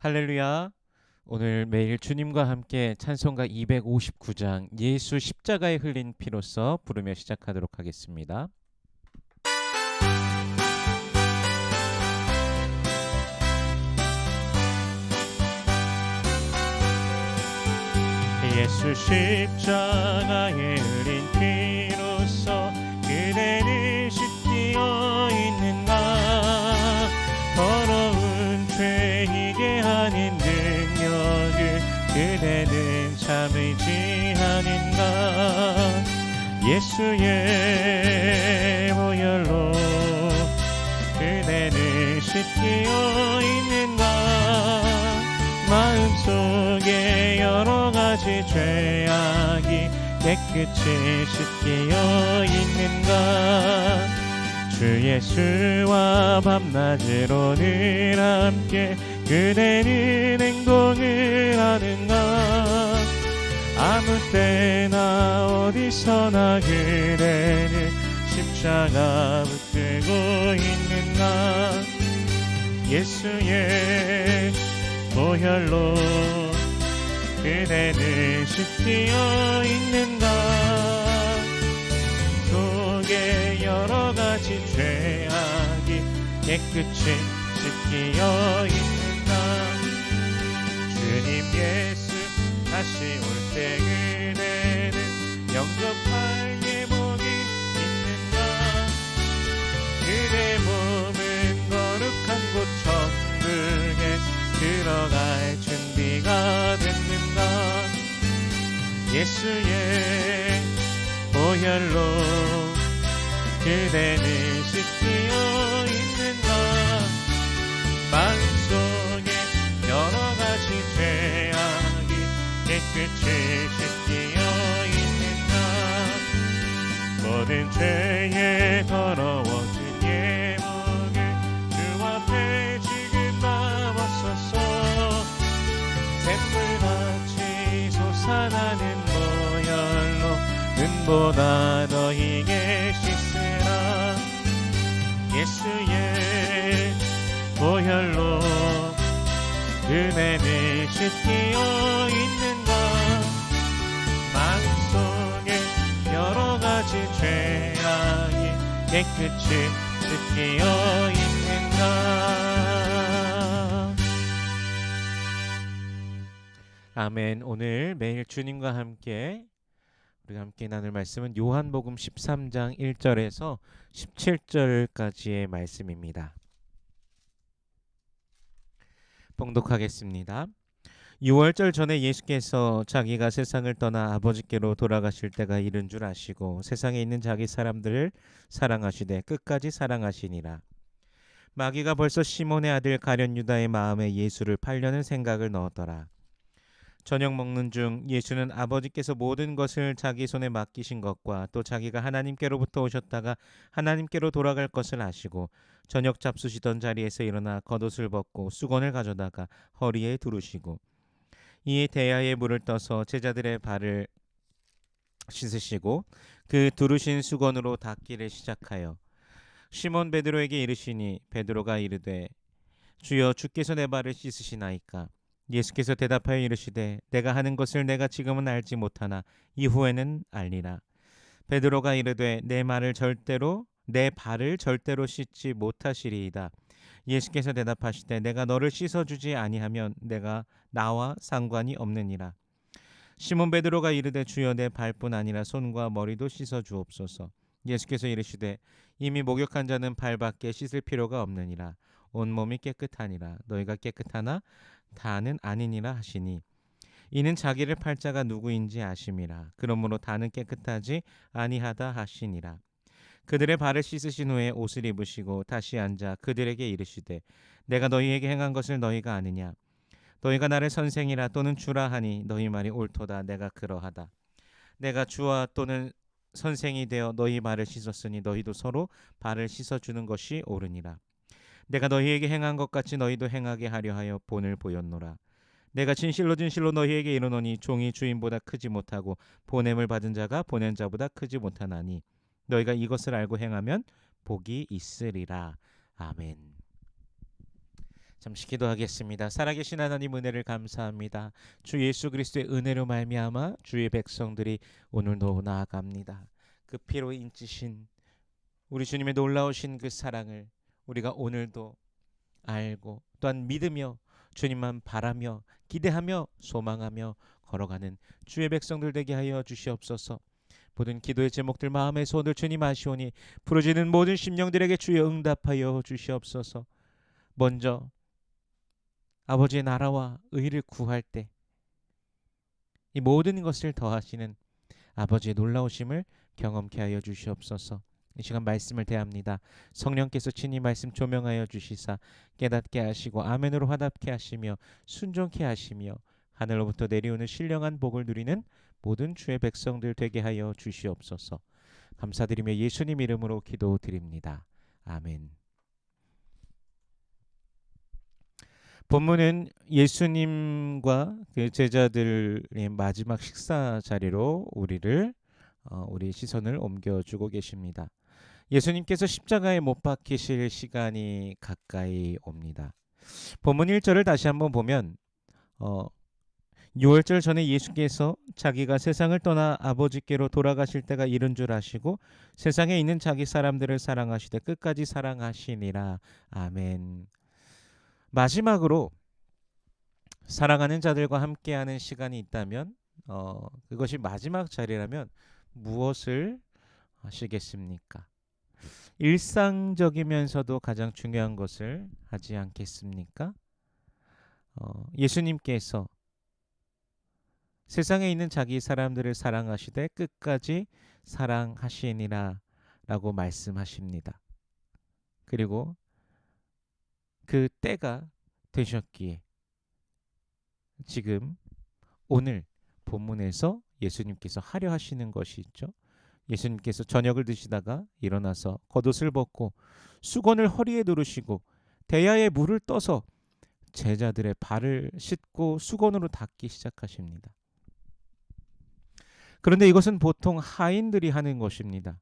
할렐루야. 오늘 매일 주님과 함께 찬송가 259장 예수 십자가에 흘린 피로써 부르며 시작하도록 하겠습니다. 예수 십자가에 흘린 피로써 그대를 씻기어 있는가. 더러운 죄이게 하는 능력을 그대는 참을지 않은가. 예수의 보혈로 그대를 씻기어 있는가. 마음속에 여러 가지 죄악이 깨끗이 씻기어 있는가. 주 예수와 밤낮으로 늘 함께 그대는 행동을 하는가. 아무 때나 어디서나 그대는 십자가 붙들고 있는가. 예수의 보혈로 그대를 씻기어 있는가. 속에 여러 가지 죄악이 깨끗이 씻기어 있는가. 주님 예수 다시 올 때 그대는 영접할 예복이 있는가. 그대 몸은 거룩한 곳 천국에 들어갈 준비가 됐는가. 예수의 보혈로 그대는 씻기어 있는가. 마음속에 여러 가지 죄악이 깨끗이 씻기어 있는가. 모든 죄에 더러워진 예복을 주 앞에 지금 남았소서. 샘물같이 솟아나는 보혈로 눈보다 너희에게 씻으라. 예수의 보혈로 그대를 씻기어 있는가. 마음속에 여러 가지 죄악이 깨끗이 씻기어 있는가. 아멘. 오늘 매일 주님과 함께 우리가 함께 나눌 말씀은 요한복음 13장 1절에서 17절까지의 말씀입니다. 봉독하겠습니다. 6월절 전에 예수께서 자기가 세상을 떠나 아버지께로 돌아가실 때가 이른 줄 아시고 세상에 있는 자기 사람들을 사랑하시되 끝까지 사랑하시니라. 마귀가 벌써 시몬의 아들 가룟 유다의 마음에 예수를 팔려는 생각을 넣었더라. 저녁 먹는 중 예수는 아버지께서 모든 것을 자기 손에 맡기신 것과 또 자기가 하나님께로부터 오셨다가 하나님께로 돌아갈 것을 아시고 저녁 잡수시던 자리에서 일어나 겉옷을 벗고 수건을 가져다가 허리에 두르시고 이에 대야에 물을 떠서 제자들의 발을 씻으시고 그 두르신 수건으로 닦기를 시작하여 시몬 베드로에게 이르시니 베드로가 이르되 주여 주께서 내 발을 씻으시나이까. 예수께서 대답하여 이르시되 내가 하는 것을 내가 지금은 알지 못하나 이후에는 알리라. 베드로가 이르되 내 발을 절대로 씻지 못하시리이다. 예수께서 대답하시되 내가 너를 씻어주지 아니하면 내가 나와 상관이 없느니라. 시몬 베드로가 이르되 주여 내 발뿐 아니라 손과 머리도 씻어 주옵소서. 예수께서 이르시되 이미 목욕한 자는 발밖에 씻을 필요가 없느니라. 온몸이 깨끗하니라. 너희가 깨끗하나 다는 아니니라 하시니 이는 자기를 팔 자가 누구인지 아심이라. 그러므로 다는 깨끗하지 아니하다 하시니라. 그들의 발을 씻으신 후에 옷을 입으시고 다시 앉아 그들에게 이르시되 내가 너희에게 행한 것을 너희가 아느냐. 너희가 나를 선생이라 또는 주라 하니 너희 말이 옳도다. 내가 그러하다. 내가 주와 또는 선생이 되어 너희 발을 씻었으니 너희도 서로 발을 씻어주는 것이 옳으니라. 내가 너희에게 행한 것 같이 너희도 행하게 하려 하여 본을 보였노라. 내가 진실로 너희에게 이르노니 종이 주인보다 크지 못하고 보냄을 받은 자가 보낸 자보다 크지 못하나니 너희가 이것을 알고 행하면 복이 있으리라. 아멘. 잠시 기도하겠습니다. 살아계신 하나님 은혜를 감사합니다. 주 예수 그리스도의 은혜로 말미암아 주의 백성들이 오늘도 나아갑니다. 그 피로 인치신 우리 주님의 놀라우신 그 사랑을 우리가 오늘도 알고 또한 믿으며 주님만 바라며 기대하며 소망하며 걸어가는 주의 백성들 되게 하여 주시옵소서. 모든 기도의 제목들 마음의 소원들 주님 아시오니 부르짖는 모든 심령들에게 주여 응답하여 주시옵소서. 먼저 아버지의 나라와 의를 구할 때 이 모든 것을 더하시는 아버지의 놀라우심을 경험케 하여 주시옵소서. 이 시간 말씀을 대합니다. 성령께서 친히 말씀 조명하여 주시사 깨닫게 하시고 아멘으로 화답케 하시며 순종케 하시며 하늘로부터 내려오는 신령한 복을 누리는 모든 주의 백성들 되게 하여 주시옵소서. 감사드리며 예수님 이름으로 기도드립니다. 아멘. 본문은 예수님과 그 제자들의 마지막 식사 자리로 우리 시선을 옮겨주고 계십니다. 예수님께서 십자가에 못 박히실 시간이 가까이 옵니다. 본문 1절을 다시 한번 보면 6월절 전에 예수께서 자기가 세상을 떠나 아버지께로 돌아가실 때가 이른 줄 아시고 세상에 있는 자기 사람들을 사랑하시되 끝까지 사랑하시니라. 아멘. 마지막으로 사랑하는 자들과 함께하는 시간이 있다면 그것이 마지막 자리라면 무엇을 하시겠습니까? 일상적이면서도 가장 중요한 것을 하지 않겠습니까? 예수님께서 세상에 있는 자기 사람들을 사랑하시되 끝까지 사랑하시니라 라고 말씀하십니다. 그리고 그 때가 되셨기에 지금 오늘 본문에서 예수님께서 하려 하시는 것이 있죠. 예수님께서 저녁을 드시다가 일어나서 겉옷을 벗고 수건을 허리에 두르시고 대야에 물을 떠서 제자들의 발을 씻고 수건으로 닦기 시작하십니다. 그런데 이것은 보통 하인들이 하는 것입니다.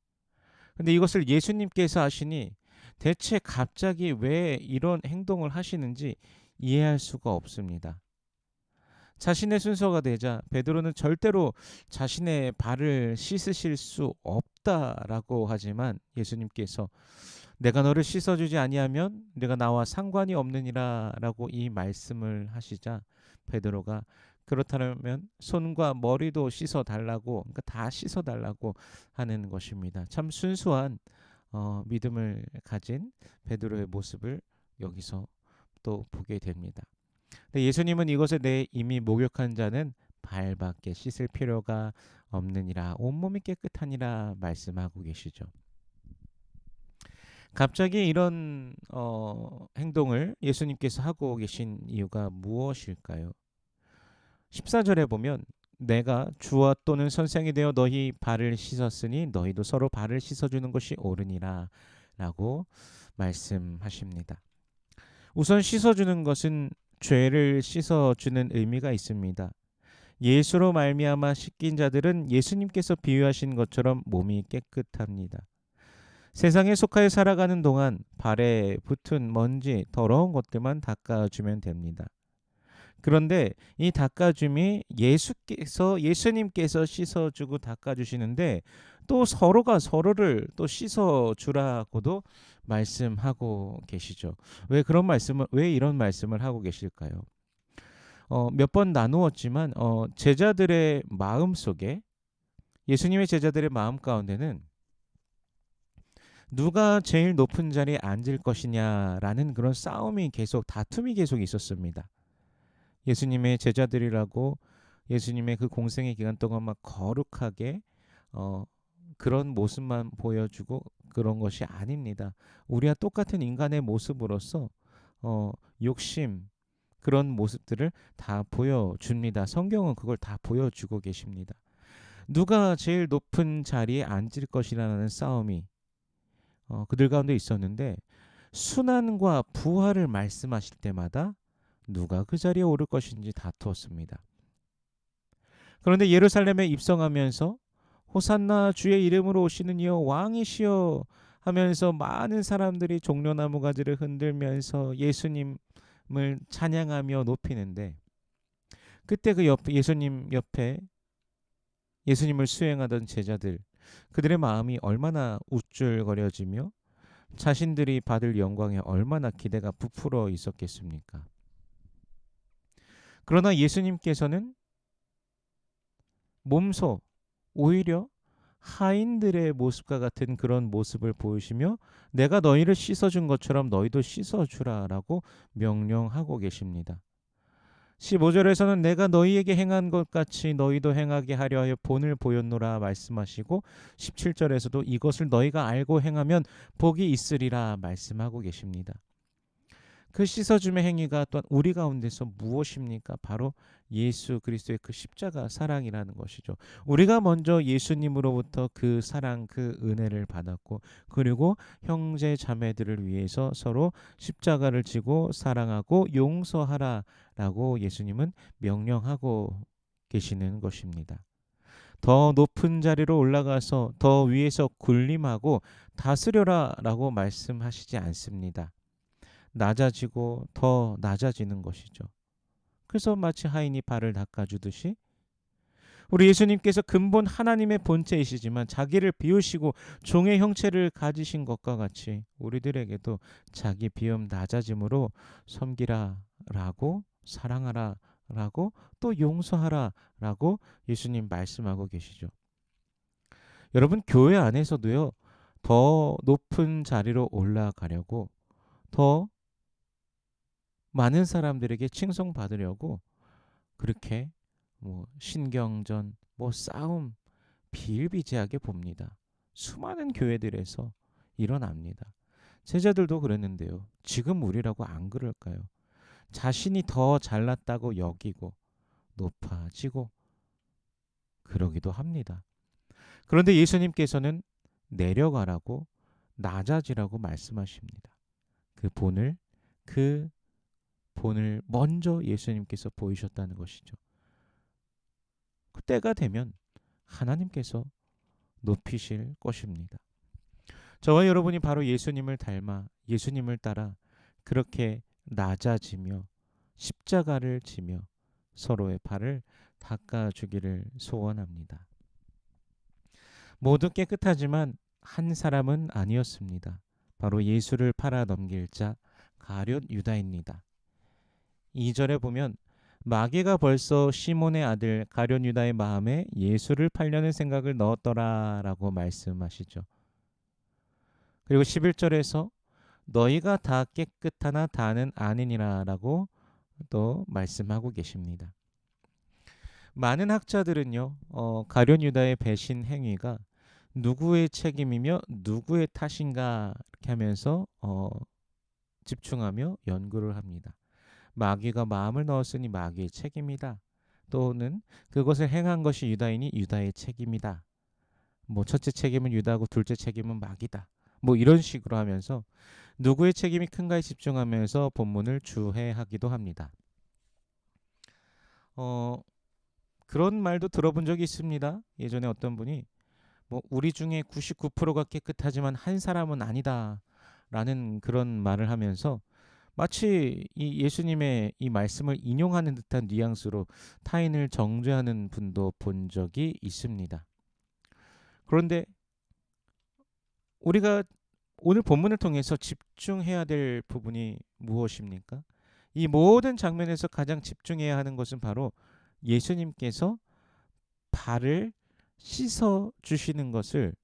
그런데 이것을 예수님께서 하시니 대체 갑자기 왜 이런 행동을 하시는지 이해할 수가 없습니다. 자신의 순서가 되자 베드로는 절대로 자신의 발을 씻으실 수 없다라고 하지만 예수님께서 내가 너를 씻어주지 아니하면 내가 나와 상관이 없느니라라고 이 말씀을 하시자 베드로가 그렇다면 손과 머리도 씻어달라고, 그러니까 다 씻어달라고 하는 것입니다. 참 순수한 믿음을 가진 베드로의 모습을 여기서 또 보게 됩니다. 근데 예수님은 이것에 대해 이미 목욕한 자는 발밖에 씻을 필요가 없느니라, 온몸이 깨끗하니라 말씀하고 계시죠. 갑자기 이런 행동을 예수님께서 하고 계신 이유가 무엇일까요? 14절에 보면 내가 주와 또는 선생이 되어 너희 발을 씻었으니 너희도 서로 발을 씻어주는 것이 옳으니라 라고 말씀하십니다. 우선 씻어주는 것은 죄를 씻어주는 의미가 있습니다. 예수로 말미암아 씻긴 자들은 예수님께서 비유하신 것처럼 몸이 깨끗합니다. 세상에 속하여 살아가는 동안 발에 붙은 먼지, 더러운 것들만 닦아주면 됩니다. 그런데 이 닦아줌이 예수님께서 씻어주고 닦아주시는데 또 서로가 서로를 또 씻어주라고도 말씀하고 계시죠. 왜 이런 말씀을 하고 계실까요? 몇 번 나누었지만 제자들의 마음 속에, 예수님의 제자들의 마음 가운데는 누가 제일 높은 자리에 앉을 것이냐라는 그런 다툼이 계속 있었습니다. 예수님의 제자들이라고 예수님의 그 공생의 기간 동안 막 거룩하게 그런 모습만 보여주고 그런 것이 아닙니다. 우리와 똑같은 인간의 모습으로서 욕심, 그런 모습들을 다 보여줍니다. 성경은 그걸 다 보여주고 계십니다. 누가 제일 높은 자리에 앉을 것이라는 싸움이 그들 가운데 있었는데, 순환과 부활을 말씀하실 때마다 누가 그 자리에 오를 것인지 다투었습니다. 그런데 예루살렘에 입성하면서 호산나 주의 이름으로 오시는 이여 왕이시여 하면서 많은 사람들이 종려나무 가지를 흔들면서 예수님 찬양하며 높이는데 그때 그 예수님 옆에 예수님을 수행하던 제자들 그들의 마음이 얼마나 우쭐거려지며 자신들이 받을 영광에 얼마나 기대가 부풀어 있었겠습니까? 그러나 예수님께서는 몸소 오히려 하인들의 모습과 같은 그런 모습을 보이시며 내가 너희를 씻어준 것처럼 너희도 씻어주라라고 명령하고 계십니다. 15절에서는 내가 너희에게 행한 것 같이 너희도 행하게 하려 하여 본을 보였노라 말씀하시고 17절에서도 이것을 너희가 알고 행하면 복이 있으리라 말씀하고 계십니다. 그 씻어줌의 행위가 또한 우리 가운데서 무엇입니까? 바로 예수 그리스도의 그 십자가 사랑이라는 것이죠. 우리가 먼저 예수님으로부터 그 사랑, 그 은혜를 받았고 그리고 형제 자매들을 위해서 서로 십자가를 지고 사랑하고 용서하라라고 예수님은 명령하고 계시는 것입니다. 더 높은 자리로 올라가서 더 위에서 군림하고 다스려라라고 말씀하시지 않습니다. 낮아지고 더 낮아지는 것이죠. 그래서 마치 하인이 발을 닦아주듯이 우리 예수님께서 근본 하나님의 본체이시지만 자기를 비우시고 종의 형체를 가지신 것과 같이 우리들에게도 자기 비움 낮아짐으로 섬기라라고 사랑하라라고 또 용서하라라고 예수님 말씀하고 계시죠. 여러분 교회 안에서도요. 더 높은 자리로 올라가려고 더 많은 사람들에게 칭송받으려고 그렇게 신경전, 싸움 비일비재하게 봅니다. 수많은 교회들에서 일어납니다. 제자들도 그랬는데요. 지금 우리라고 안 그럴까요? 자신이 더 잘났다고 여기고 높아지고 그러기도 합니다. 그런데 예수님께서는 내려가라고 낮아지라고 말씀하십니다. 그 본을 먼저 예수님께서 보이셨다는 것이죠. 그 때가 되면 하나님께서 높이실 것입니다. 저와 여러분이 바로 예수님을 닮아 예수님을 따라 그렇게 낮아지며 십자가를 지며 서로의 발을 닦아주기를 소원합니다. 모두 깨끗하지만 한 사람은 아니었습니다. 바로 예수를 팔아 넘길 자 가룟 유다입니다. 2절에 보면 마귀가 벌써 시몬의 아들 가룟 유다의 마음에 예수를 팔려는 생각을 넣었더라라고 말씀하시죠. 그리고 11절에서 너희가 다 깨끗하나 다는 아니니라라고 또 말씀하고 계십니다. 많은 학자들은요, 가룟 유다의 배신 행위가 누구의 책임이며 누구의 탓인가 이렇게 하면서 집중하며 연구를 합니다. 마귀가 마음을 넣었으니 마귀의 책임이다. 또는 그것을 행한 것이 유다이니 유다의 책임이다. 첫째 책임은 유다고 둘째 책임은 마귀다. 이런 식으로 하면서 누구의 책임이 큰가에 집중하면서 본문을 주해하기도 합니다. 그런 말도 들어본 적이 있습니다. 예전에 어떤 분이 우리 중에 99%가 깨끗하지만 한 사람은 아니다 라는 그런 말을 하면서 마치 이 예수님의 이 말씀을 인용하는 듯한 뉘앙스로 타인을 정죄하는 분도 본 적이 있습니다. 그런데 우리가 오늘 본문을 통해서 집중해야 될 부분이 무엇입니까? 이 모든 장면에서 가장 집중해야 하는 것은 바로 예수님께서 발을 씻어 주시는 것을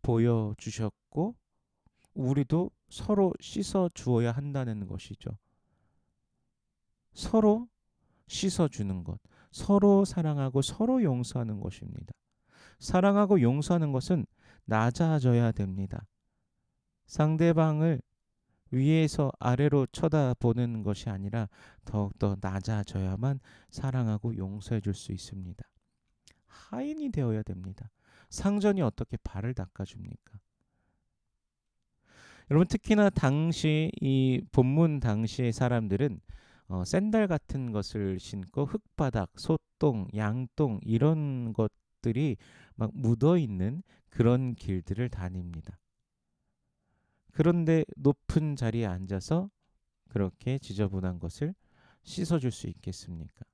보여주셨고 우리도 서로 씻어 주어야 한다는 것이죠. 서로 씻어 주는 것, 서로 사랑하고 서로 용서하는 것입니다. 사랑하고 용서하는 것은 낮아져야 됩니다. 상대방을 위에서 아래로 쳐다보는 것이 아니라 더욱더 낮아져야만 사랑하고 용서해 줄 수 있습니다. 하인이 되어야 됩니다. 상전이 어떻게 발을 닦아줍니까? 여러분 특히나 당시 이 본문 당시의 사람들은 샌들 같은 것을 신고 흙바닥, 소똥, 양똥 이런 것들이 막 묻어 있는 그런 길들을 다닙니다. 그런데 높은 자리에 앉아서 그렇게 지저분한 것을 씻어줄 수 있겠습니까?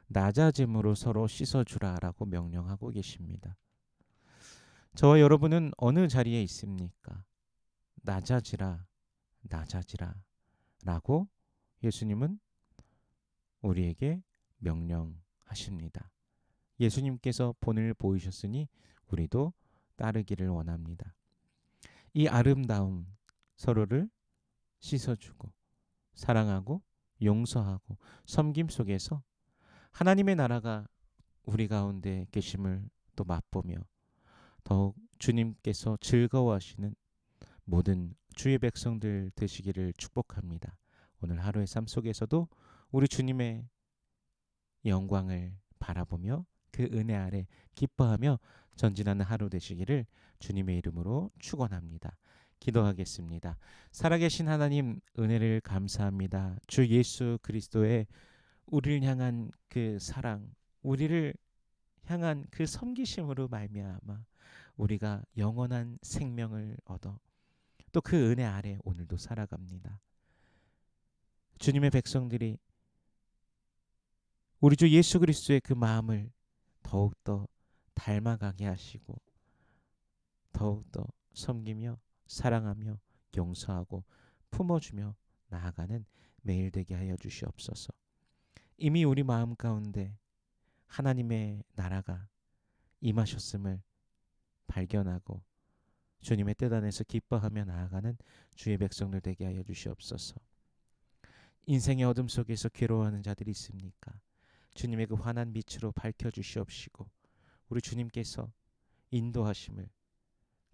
낮아짐으로 서로 씻어주라라고 명령하고 계십니다. 저와 여러분은 어느 자리에 있습니까? 낮아지라, 낮아지라 라고 예수님은 우리에게 명령하십니다. 예수님께서 본을 보이셨으니 우리도 따르기를 원합니다. 이 아름다움, 서로를 씻어주고 사랑하고 용서하고 섬김 속에서 하나님의 나라가 우리 가운데 계심을 또 맛보며 더욱 주님께서 즐거워하시는 모든 주의 백성들 되시기를 축복합니다. 오늘 하루의 삶 속에서도 우리 주님의 영광을 바라보며 그 은혜 아래 기뻐하며 전진하는 하루 되시기를 주님의 이름으로 축원합니다. 기도하겠습니다. 살아계신 하나님, 은혜를 감사합니다. 주 예수 그리스도의 우리를 향한 그 사랑, 우리를 향한 그 섬기심으로 말미암아 우리가 영원한 생명을 얻어 또 그 은혜 아래 오늘도 살아갑니다. 주님의 백성들이 우리 주 예수 그리스도의 그 마음을 더욱더 닮아가게 하시고 더욱더 섬기며 사랑하며 용서하고 품어주며 나아가는 매일 되게 하여 주시옵소서. 이미 우리 마음 가운데 하나님의 나라가 임하셨음을 발견하고 주님의 뜻 안에서 기뻐하며 나아가는 주의 백성들 되게 하여 주시옵소서. 인생의 어둠 속에서 괴로워하는 자들이 있습니까? 주님의 그 환한 빛으로 밝혀주시옵시고 우리 주님께서 인도하심을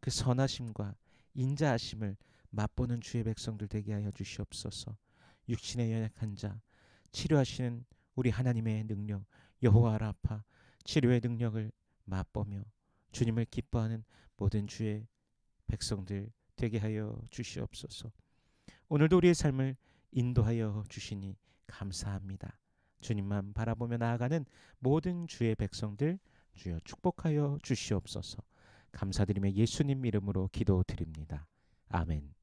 그 선하심과 인자하심을 맛보는 주의 백성들 되게 하여 주시옵소서. 육신의 연약한 자 치료하시는 우리 하나님의 능력 여호와 라파 치료의 능력을 맛보며 주님을 기뻐하는 모든 주의 백성들 되게 하여 주시옵소서. 오늘도 우리의 삶을 인도하여 주시니 감사합니다. 주님만 바라보며 나아가는 모든 주의 백성들 주여 축복하여 주시옵소서. 감사드리며 예수님 이름으로 기도드립니다. 아멘.